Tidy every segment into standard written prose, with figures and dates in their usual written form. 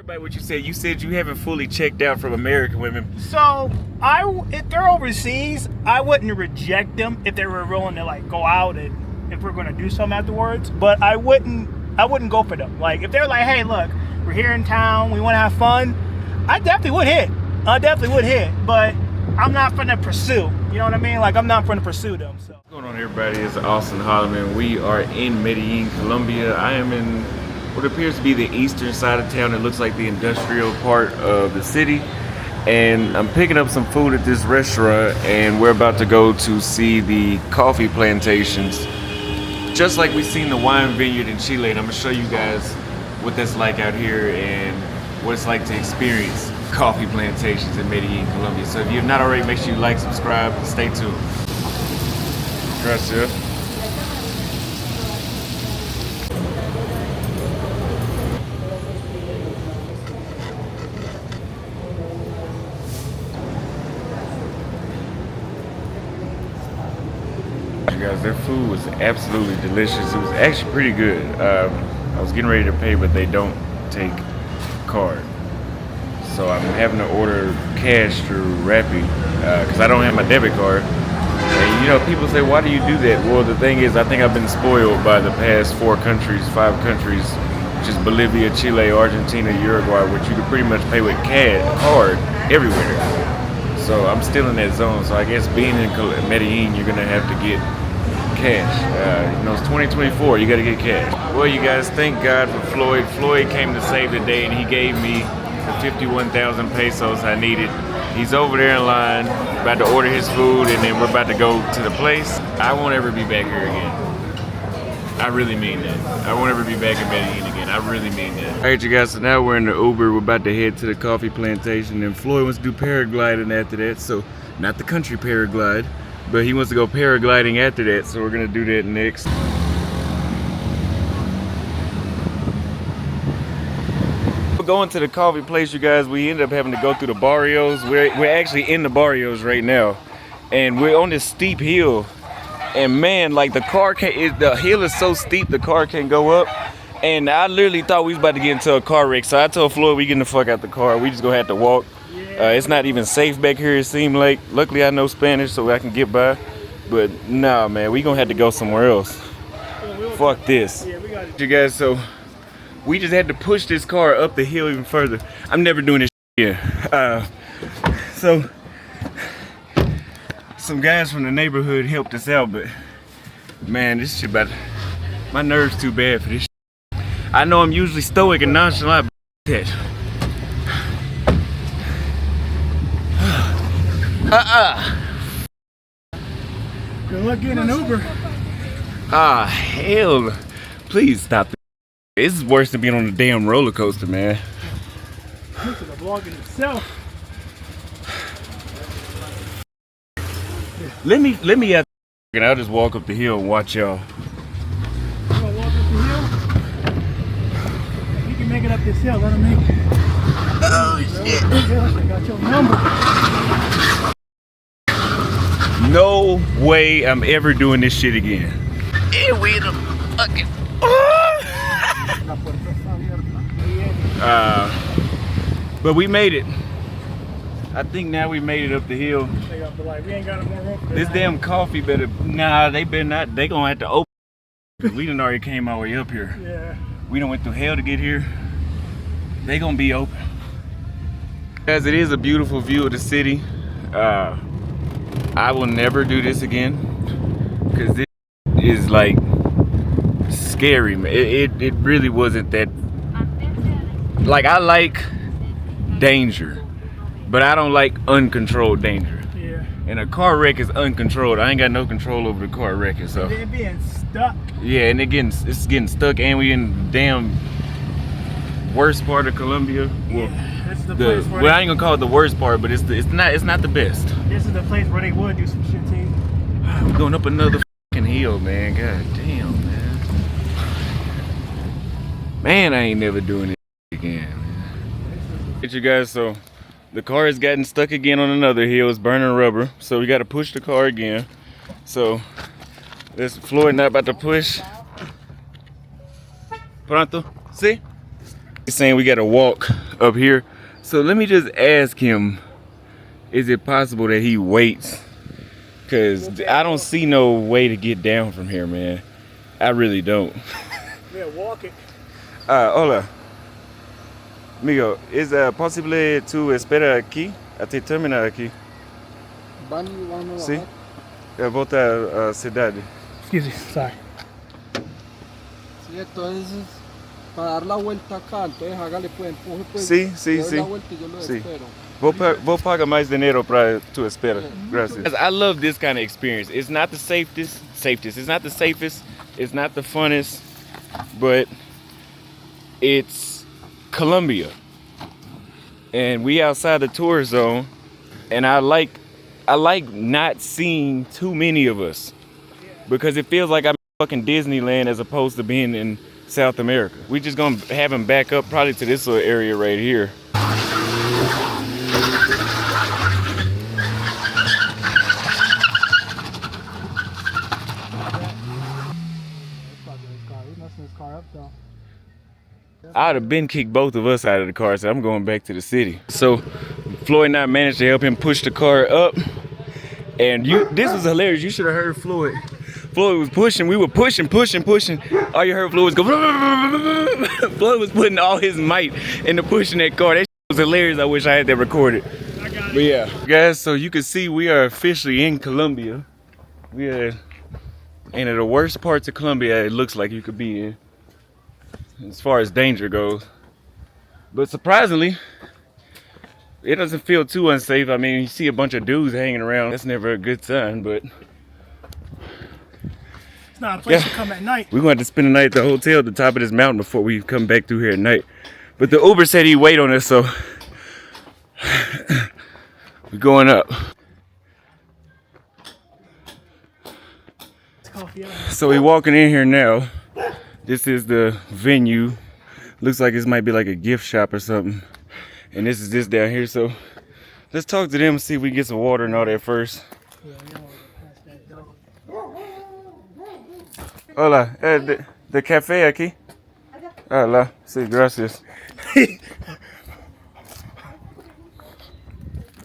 Everybody, what you said? You said you haven't fully checked out from American women. So if they're overseas, I wouldn't reject them if they were willing to like go out and if we're going to do something afterwards. But I wouldn't go for them. Like if they're like, hey, look, we're here in town, we want to have fun, I definitely would hit. But I'm not going to pursue. You know what I mean? Like I'm not going to pursue them. So. What's going on, everybody? It's Austin Holloman. We are in Medellin, Colombia. I am in what appears to be the eastern side of town. It looks like the industrial part of the city. And I'm picking up some food at this restaurant, and we're about to go to see the coffee plantations. Just like we've seen the wine vineyard in Chile, and I'm gonna show you guys what that's like out here and what it's like to experience coffee plantations in Medellin, Colombia. So if you have not already, make sure you like, subscribe, and stay tuned. Gracias. Guys, their food was absolutely delicious. It was actually pretty good. I was getting ready to pay, but they don't take card, so I'm having to order cash through Rappi because I don't have my debit card. And you know, people say, why do you do that? Well, the thing is, I think I've been spoiled by the past 5 countries, which is Bolivia, Chile, Argentina, Uruguay, which you can pretty much pay with card everywhere. So I'm still in that zone. So I guess being in Medellin, you're gonna have to get cash. You know, it's 2024, you gotta get cash. Well, you guys, thank God for Floyd. Floyd came to save the day, and he gave me the 51,000 pesos I needed. He's over there in line, about to order his food, and then we're about to go to the place. I won't ever be back here again. I really mean that. I won't ever be back in Medellin again. I really mean that. All right, you guys, so now we're in the Uber. We're about to head to the coffee plantation, and Floyd wants to do paragliding after that. So, not the country paraglide, but he wants to go paragliding after that, so we're gonna do that next. We're going to the coffee place, you guys. We ended up having to go through the barrios. We're actually in the barrios right now, and we're on this steep hill. And man, like the hill is so steep the car can't go up. And I literally thought we was about to get into a car wreck. So I told Floyd we getting the fuck out the car. We just gonna have to walk. It's not even safe back here, it seemed like. Luckily I know Spanish so I can get by. But nah, man, we gonna have to go somewhere else. Fuck this. Yeah, we got it. You guys, so we just had to push this car up the hill even further. I'm never doing this shit here. So some guys from the neighborhood helped us out, but man, this shit my nerves too bad for this shit. I know I'm usually stoic and nonchalant, but that. Good luck getting an Uber. Hell. Please stop this. This is worse than being on a damn roller coaster, man. This is a vlog in itself. Let me out and I'll just walk up the hill and watch y'all. You gonna walk up the hill? If you can make it up this hill, let him make it. Oh shit. I got your number. No way I'm ever doing this shit again. Here we the fucking but we made it. I think now we made it up the hill. We ain't got no more room. This damn coffee better, nah, they better not, they gonna have to open. We done already came our way up here. Yeah. We done went through hell to get here. They gonna be open. Guys, it is a beautiful view of the city. I will never do this again, because this is like scary, man. It really wasn't that, like I like danger, but I don't like uncontrolled danger. Yeah. And a car wreck is uncontrolled. I ain't got no control over the car wrecking, so. It being stuck. Yeah, and it's getting stuck, and we in the damn worst part of Colombia. Well, yeah, this is the place where I ain't gonna call it the worst part, but it's not the best. This is the place where they would do some shit to you. We're going up another fucking hill, man. God damn, man. Man, I ain't never doing it again, man. Get you guys, so the car has gotten stuck again on another hill. It's burning rubber, so we got to push the car again. So this Floyd not about to push. Pronto, see? He's saying we gotta walk up here. So let me just ask him, is it possible that he waits? Cause I don't see no way to get down from here, man. I really don't. Yeah, walk it. Hola. Amigo, ¿es posible tú esperar aquí? Hasta terminar aquí? Sí. Volta a cidade. Excuse me, sorry. Sí, entonces, para dar la vuelta acá, entonces hágale pues, empuje pues. Sí, sí, doy sí. la vuelta y yo lo Sí. espero. Vou pagar mais dinheiro para tu espera. Gracias. I love this kind of experience. It's not the safest. It's not the safest. It's not the funnest, but it's Colombia, and we outside the tourist zone. And I like not seeing too many of us because it feels like I'm in fucking Disneyland as opposed to being in South America. We just gonna have him back up probably to this little area right here. I'd have been kicked both of us out of the car, so I'm going back to the city. So Floyd and I managed to help him push the car up. And this was hilarious. You should have heard Floyd. Floyd was pushing. We were pushing. All you heard Floyd was go. Floyd was putting all his might into pushing that car. That shit was hilarious. I wish I had that recorded. But yeah, guys. So you can see we are officially in Colombia. We are in the worst parts of Colombia it looks like you could be in, as far as danger goes. But surprisingly, it doesn't feel too unsafe. I mean, you see a bunch of dudes hanging around. That's never a good sign, but it's not a place to come at night. We're going to have to spend the night at the hotel at the top of this mountain before we come back through here at night. But the Uber said he'd wait on us, so we're going up. So we're walking in here now. This is the venue. Looks like this might be like a gift shop or something. And this is this down here. So let's talk to them and see if we can get some water and all that first. Hola, de café aquí? Hola, sí, gracias.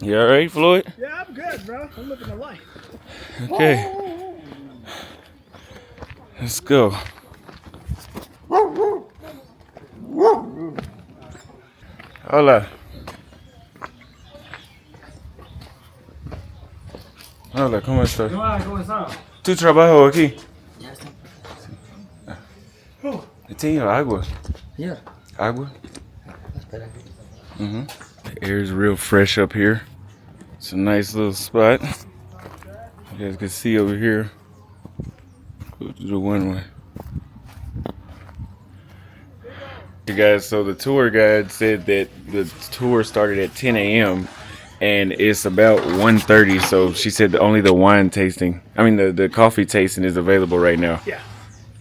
You alright, Floyd? Yeah, I'm good, bro. I'm living a life. Okay. Let's go. Hola. Hola, ¿cómo estás? ¿Cómo está? ¿Tu trabajo aquí? ¿Tiene agua? Yeah. Agua? The air's real fresh up here. It's a nice little spot. You guys can see over here. Go to the one way. Hey guys, so the tour guide said that the tour started at 10 a.m. and it's about 1:30. So she said only the wine tasting, the coffee tasting is available right now. Yeah.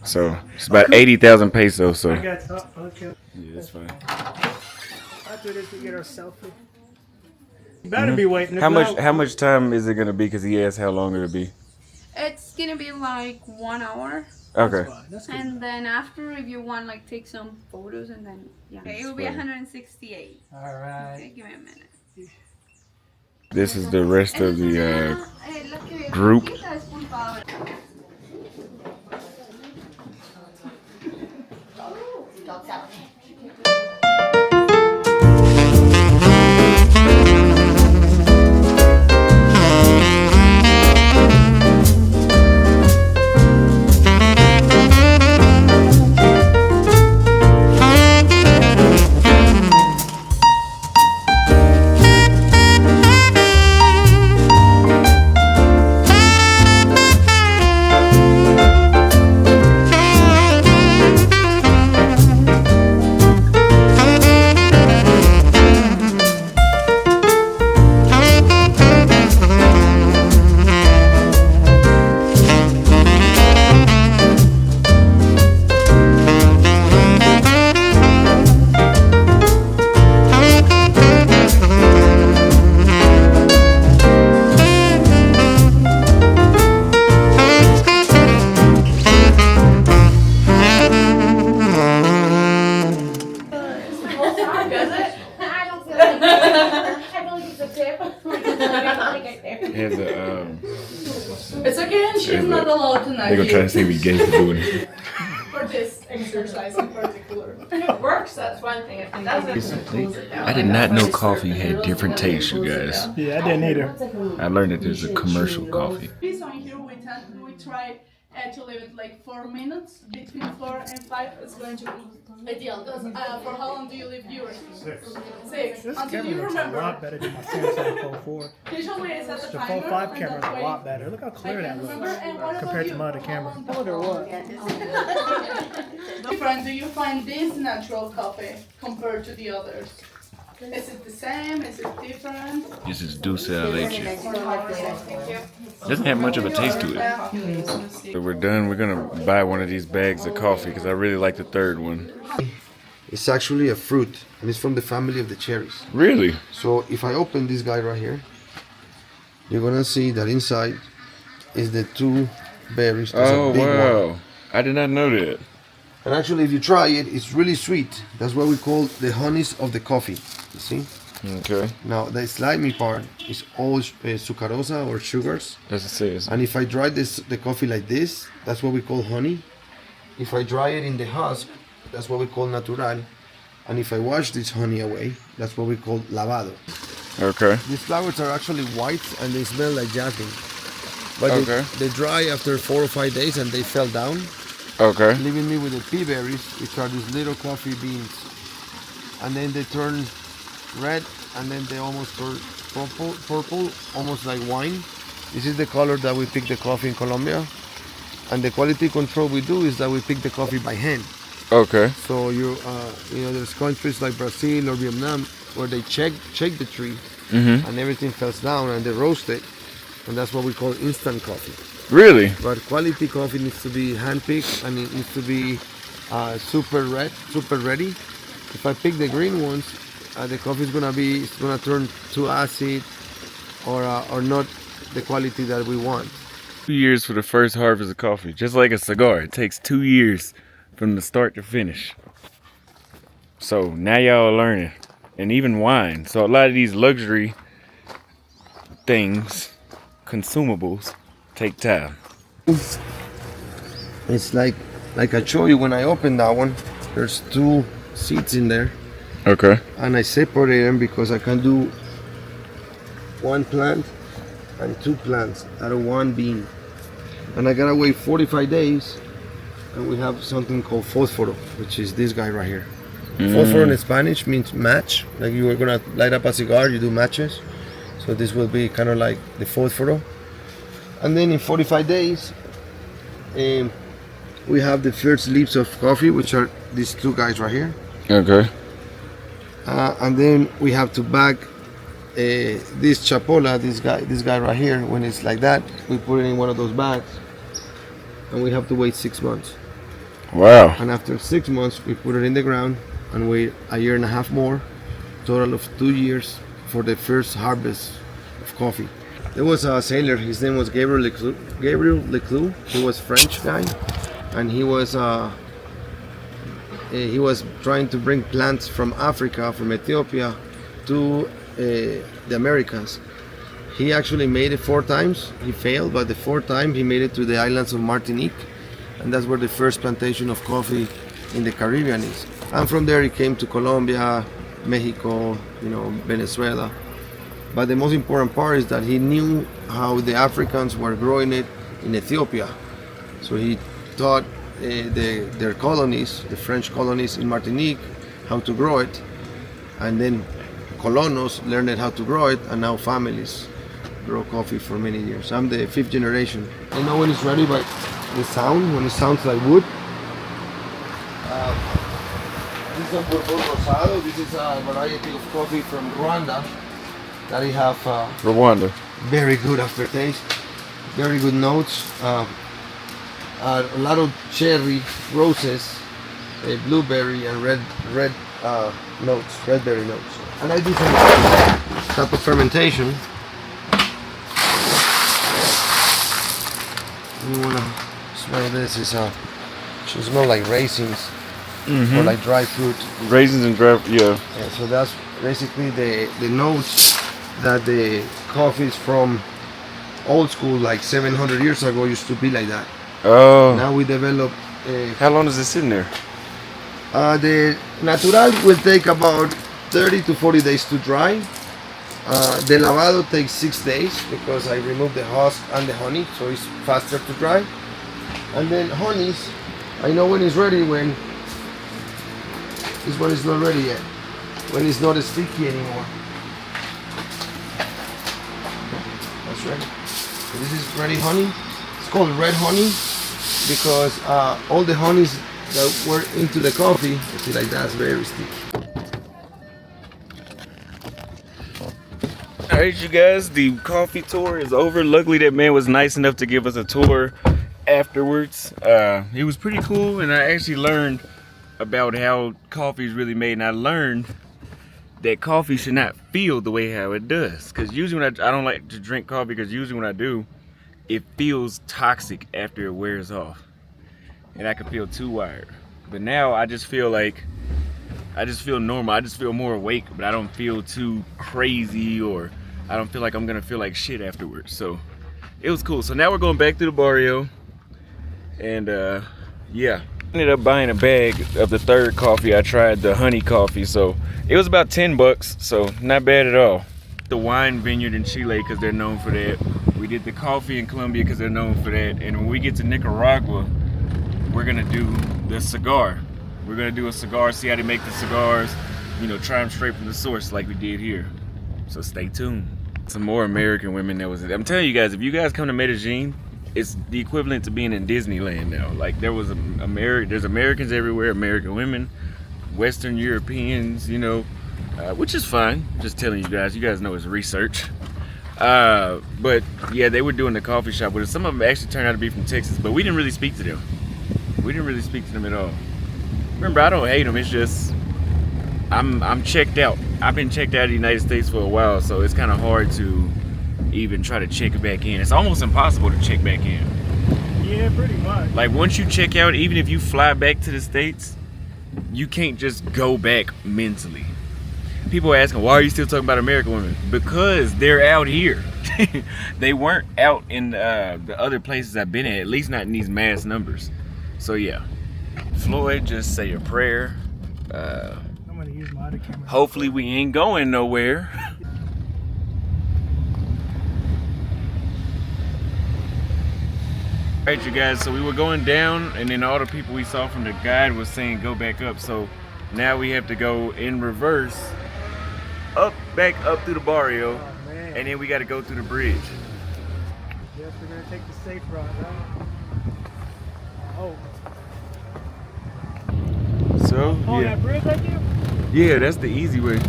So it's about 80,000 pesos. So I got okay. yeah, that's fine. After this, we get our selfie. You better be waiting. How much time is it gonna be? Because he asked how long it'll be. It's gonna be like 1 hour. Okay. That's good. And then after, if you want, like, take some photos, and then, yeah. Okay, it will be 168. All right. Okay, give me a minute. This is the rest of the group. Has a It's okay, and she's not allowed to they gonna try to say we gay for doing it. for this exercise in particular. If it works, that's one thing. If it doesn't, I did not know coffee had different tastes, you guys. Yeah, I didn't either. I learned that there's a commercial coffee. This one here, we try to leave it like 4 minutes, between 4 and 5. It's going to be ideal. For how long do you leave yours? 6. This Until camera you looks a remember. lot better than my Samsung Fold 4. Usually it's at the The timer. Fold 5 and camera that is a way lot better. Look how I clear can that remember. looks And what compared to about my you? other camera. I wonder what. Different, do you find this natural coffee compared to the others? Is it the same? Is it different? This is dulce de leche. Doesn't have much of a taste to it. So we're done. We're gonna buy one of these bags of coffee because I really like the third one. It's actually a fruit, and it's from the family of the cherries. Really? So if I open this guy right here, you're gonna see that inside is the 2 berries. There's Oh a big wow! one. I did not know that. And actually, if you try it, it's really sweet. That's what we call the honeys of the coffee. You see? Okay. Now the slimy part is all sucrarosa or sugars. As it says. And if I dry the coffee like this, that's what we call honey. If I dry it in the husk, that's what we call natural. And if I wash this honey away, that's what we call lavado. Okay. These flowers are actually white and they smell like jasmine. But Okay. they dry after 4 or 5 days and they fell down, Okay. leaving me with the pea berries, which are these little coffee beans. And then they turn red and then they almost turn purple, almost like wine. This is the color that we pick the coffee in Colombia. And the quality control we do is that we pick the coffee by hand. Okay. So you know, there's countries like Brazil or Vietnam where they check the tree and everything falls down and they roast it, and that's what we call instant coffee. Really? But quality coffee needs to be hand-picked and it needs to be super ready. If I pick the green ones, the coffee is gonna turn too acid or not the quality that we want. 2 years for the first harvest of coffee, just like a cigar. It takes 2 years from the start to finish. So now y'all are learning, and even wine. So a lot of these luxury things, consumables, take time. It's like I show you when I open that one. There's 2 seeds in there, Okay. and I separate them because I can do 1 plant and 2 plants out of 1 bean. And I gotta wait 45 days, and we have something called fósforo, which is this guy right here. Fósforo in Spanish means match. Like you were gonna light up a cigar, you do matches. So this will be kind of like the fósforo. And then in 45 days, we have the first leaves of coffee, which are these 2 guys right here. Okay. And then we have to bag this chapola, this guy right here. When it's like that, we put it in one of those bags, and we have to wait 6 months. Wow. And after 6 months, we put it in the ground and wait a year and a half more, total of 2 years for the first harvest of coffee. There was a sailor. His name was Gabriel Leclue. He was French guy, and he was trying to bring plants from Africa, from Ethiopia, to the Americas. He actually made it 4 times. He failed, but the 4th time he made it to the islands of Martinique, and that's where the first plantation of coffee in the Caribbean is. And from there he came to Colombia, Mexico, Venezuela. But the most important part is that he knew how the Africans were growing it in Ethiopia. So he taught their colonies, the French colonies in Martinique, how to grow it, and then colonos learned how to grow it, and now families grow coffee for many years. I'm the 5th generation. I know when it's ready by the sound, when it sounds like wood. This is a Bourbon Rosado. This is a variety of coffee from Rwanda that I have Rwanda. very good aftertaste, very good notes. A lot of cherry, roses, blueberry, and red notes, redberry notes. And I do some type of fermentation. You wanna smell this? It should smell like raisins or like dry fruit. Raisins and dry, yeah. Yeah, so that's basically the notes that the coffees from old school, like 700 years ago, used to be like that. Oh. Now we develop. How long is it sitting there? The natural will take about 30 to 40 days to dry. The lavado takes 6 days because I remove the husk and the honey, so it's faster to dry. And then honeys, I know when it's ready when this one is not ready yet, when it's not sticky anymore. That's ready. So this is ready honey. It's called red honey because all the honeys that were into the coffee, you see, like that's very sticky. Alright, you guys, the coffee tour is over. Luckily, that man was nice enough to give us a tour afterwards. It was pretty cool, and I actually learned about how coffee is really made, and I learned that coffee should not feel the way how it does. Because usually when I don't like to drink coffee, because usually when I do, it feels toxic after it wears off, and I can feel too wired. But now I just feel like I just feel normal. I just feel more awake, but I don't feel too crazy, or I don't feel like I'm gonna feel like shit afterwards. So it was cool. So now we're going back to the barrio, and yeah, ended up buying a bag of the third coffee. I tried the honey coffee, so it was about 10 bucks, so not bad at all. The wine vineyard in Chile, because they're known for that. We did the coffee in Colombia because they're known for that. And when we get to Nicaragua, we're gonna do the cigar. We're gonna do a cigar, see how they make the cigars, you know, try them straight from the source like we did here. So stay tuned. Some more American women that was, I'm telling you guys, if you guys come to Medellin, it's the equivalent to being in Disneyland now. Like there was there's Americans everywhere, American women, Western Europeans, you know, which is fine. Just telling you guys know it's research. But yeah, they were doing the coffee shop with us. Some of them actually turned out to be from Texas, but we didn't really speak to them. We didn't really speak to them at all. Remember, I don't hate them. It's just I'm checked out. I've been checked out of the United States for a while, so it's kind of hard to even try to check back in. It's almost impossible to check back in. Yeah, pretty much. Like once you check out, even if you fly back to the States, you can't just go back mentally. People are asking, why are you still talking about American women? Because they're out here. They weren't out in the other places I've been at least not in these mass numbers. So yeah, Floyd, just say a prayer. I'm gonna use my other camera. Hopefully we ain't going nowhere. Alright, you guys, so we were going down, and then all the people we saw from the guide was saying go back up. So now we have to go in reverse, back up through the barrio, Oh, man. and then we got to go through the bridge. Yes, we're gonna take the safe route, right? Oh. So Oh, yeah, that bridge right there? yeah, that's the easy way.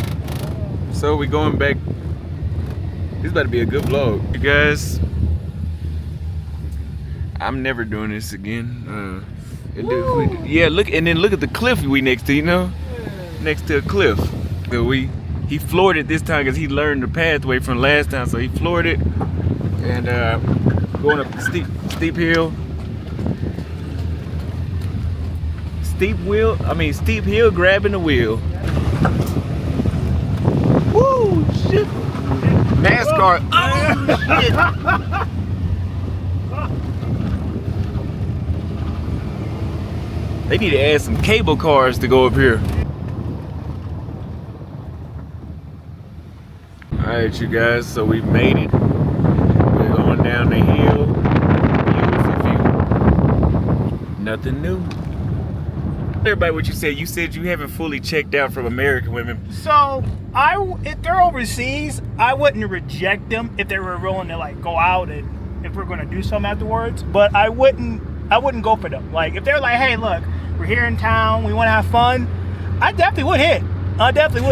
So we going back. This about to be a good vlog, you guys. I'm never doing this again. Yeah, look, and then look at the cliff we next to, you know? Next to a cliff. So he floored it this time because he learned the pathway from last time, so he floored it. And going up the steep hill. Steep hill grabbing the wheel. Woo, shit. NASCAR. Oh, shit. They need to add some cable cars to go up here. Alright, you guys, so we've made it. We're going down the hill. Beautiful view. Nothing new. Everybody, what you said? You said you haven't fully checked out from American women. So if they're overseas, I wouldn't reject them if they were willing to like go out and if we're gonna do something afterwards. But I wouldn't go for them. Like if they're like, hey, look, we're here in town, we want to have fun, I definitely would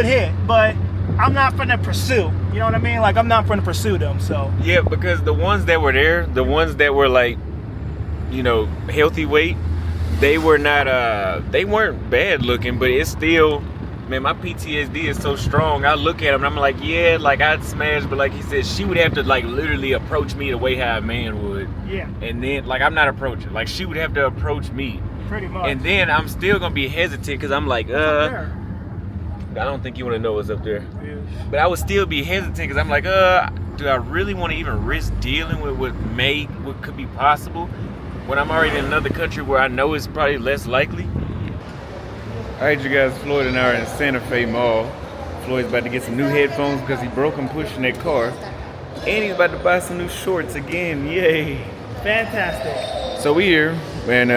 hit. But I'm not gonna pursue. You know what I mean? Like I'm not gonna pursue them. So yeah, because the ones that were there, the ones that were like, you know, healthy weight, they were not. They weren't bad looking, but it's still. Man, my PTSD is so strong. I look at him and I'm like, yeah, like I'd smash, but like he said, she would have to like literally approach me the way how a man would. yeah, And then like I'm not approaching. Like she would have to approach me. pretty much. And then I'm still gonna be hesitant because I'm like, There. I don't think you want to know what's up there. But I would still be hesitant because I'm like, do I really want to even risk dealing with what could be possible when I'm already in another country where I know it's probably less likely? All right, you guys, Floyd and I are in Santa Fe Mall. Floyd's about to get some new headphones because he broke them pushing that car. And he's about to buy some new shorts again, yay. Fantastic. So we here, and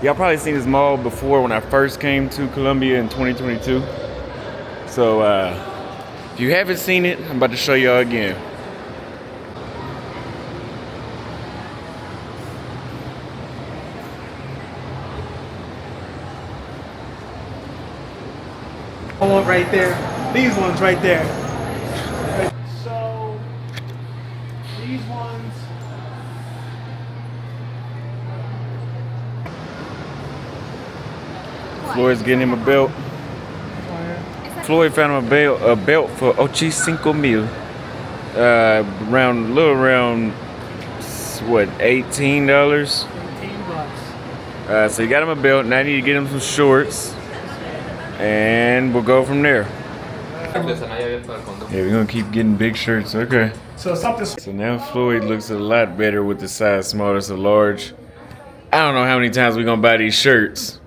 y'all probably seen this mall before when I first came to Colombia in 2022. So if you haven't seen it, I'm about to show y'all again. One right there. These ones right there. So these ones. Floyd's getting him a belt. Floyd found him a belt for $85,000. Around what, $18? $18. So you got him a belt. Now I need to get him some shorts, and we'll go from there. Yeah, we're gonna keep getting big shirts. Okay. So something. So now Floyd looks a lot better with the size small. It's a large. I don't know how many times we're gonna buy these shirts.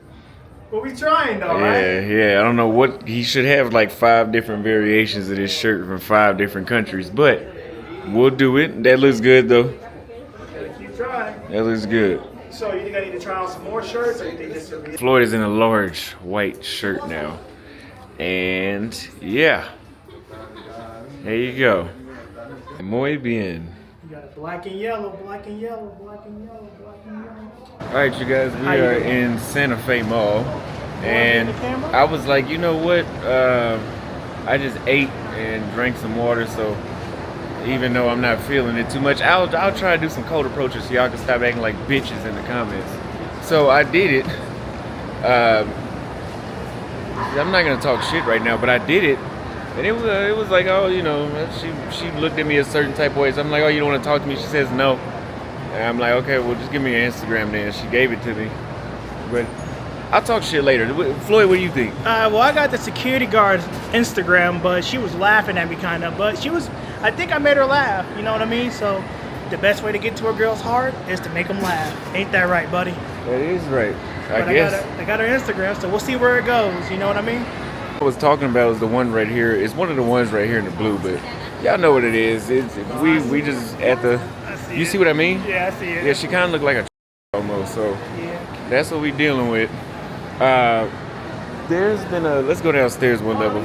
Well, we trying though, right? Yeah. I don't know what he should have, like 5 different variations of this shirt from 5 different countries, but we'll do it. That looks good though. Keep trying. That looks good. So you think I need to try on some more shirts, or you think this will be? Floyd is in a large white shirt now, and yeah, there you go. Muy bien. You got black and yellow, black and yellow, black and yellow, black and yellow. All right, you guys, we are in Santa Fe Mall, and I was like, you know what? I just ate and drank some water, so even though I'm not feeling it too much, I'll try to do some cold approaches so y'all can stop acting like bitches in the comments. So I did it. I'm not gonna talk shit right now, but I did it, and it was like, oh, you know, she looked at me a certain type of way. So I'm like, oh, you don't want to talk to me? She says no. And I'm like, okay, well, just give me your Instagram then. She gave it to me. But I'll talk shit later. Floyd, what do you think? Well, I got the security guard's Instagram, but she was laughing at me kind of. But I think I made her laugh. You know what I mean? So the best way to get to a girl's heart is to make them laugh. Ain't that right, buddy? That is right. I guess. I got her Instagram, so we'll see where it goes. You know what I mean? What I was talking about is the one right here. It's one of the ones right here in the blue, but y'all know what it is. We just at the. You see what I mean? Yeah, I see it. Yeah, she kind of looked like a almost. So yeah, that's what we dealing with. There's been a. Let's go downstairs one level.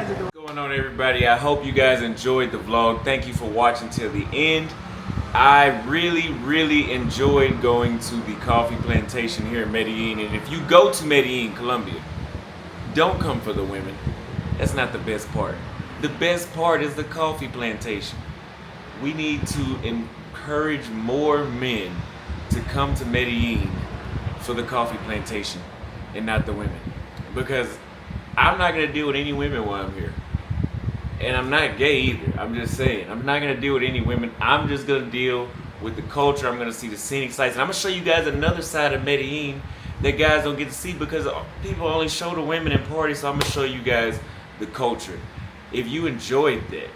What's going on, everybody? I hope you guys enjoyed the vlog. Thank you for watching till the end. I really enjoyed going to the coffee plantation here in Medellin. And if you go to Medellin, Colombia, don't come for the women. That's not the best part. The best part is the coffee plantation. We need to encourage more men to come to Medellin for the coffee plantation and not the women. Because I'm not going to deal with any women while I'm here. And I'm not gay either. I'm just saying. I'm not going to deal with any women. I'm just going to deal with the culture. I'm going to see the scenic sights. And I'm going to show you guys another side of Medellin that guys don't get to see because people only show the women in parties. So I'm going to show you guys the culture. If you enjoyed that,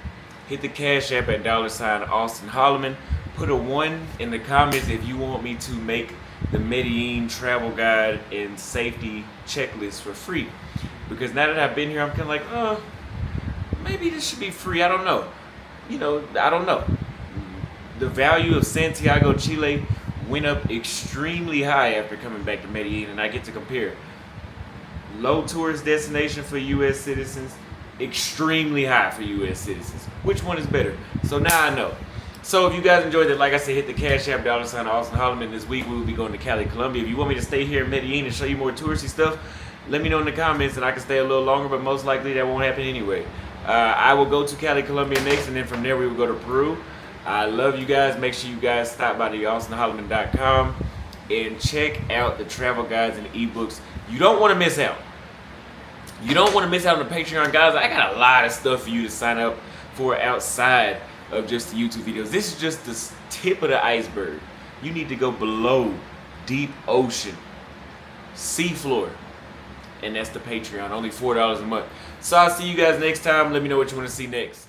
hit the Cash App at $ Austin Holloman. Put a 1 in the comments if you want me to make the Medellin travel guide and safety checklist for free. Because now that I've been here, I'm kind of like, maybe this should be free. I don't know. You know, I don't know. The value of Santiago, Chile went up extremely high after coming back to Medellin, and I get to compare. Low tourist destination for U.S. citizens, extremely high for U.S. citizens. Which one is better? So now I know. So if you guys enjoyed it, like I said, hit the Cash App $ Austin Holloman. This week we will be going to Cali, Colombia. If you want me to stay here in Medellin and show you more touristy stuff, let me know in the comments and I can stay a little longer, but most likely that won't happen anyway. I will go to Cali, Colombia next, and then from there we will go to Peru. I love you guys. Make sure you guys stop by the austinholloman.com and check out the travel guides and ebooks. You don't want to miss out. You don't want to miss out on the Patreon, guys. I got a lot of stuff for you to sign up for outside of just the YouTube videos. This is just the tip of the iceberg. you need to go below deep ocean, seafloor. And that's the Patreon, only $4 a month. So I'll see you guys next time. Let me know what you want to see next.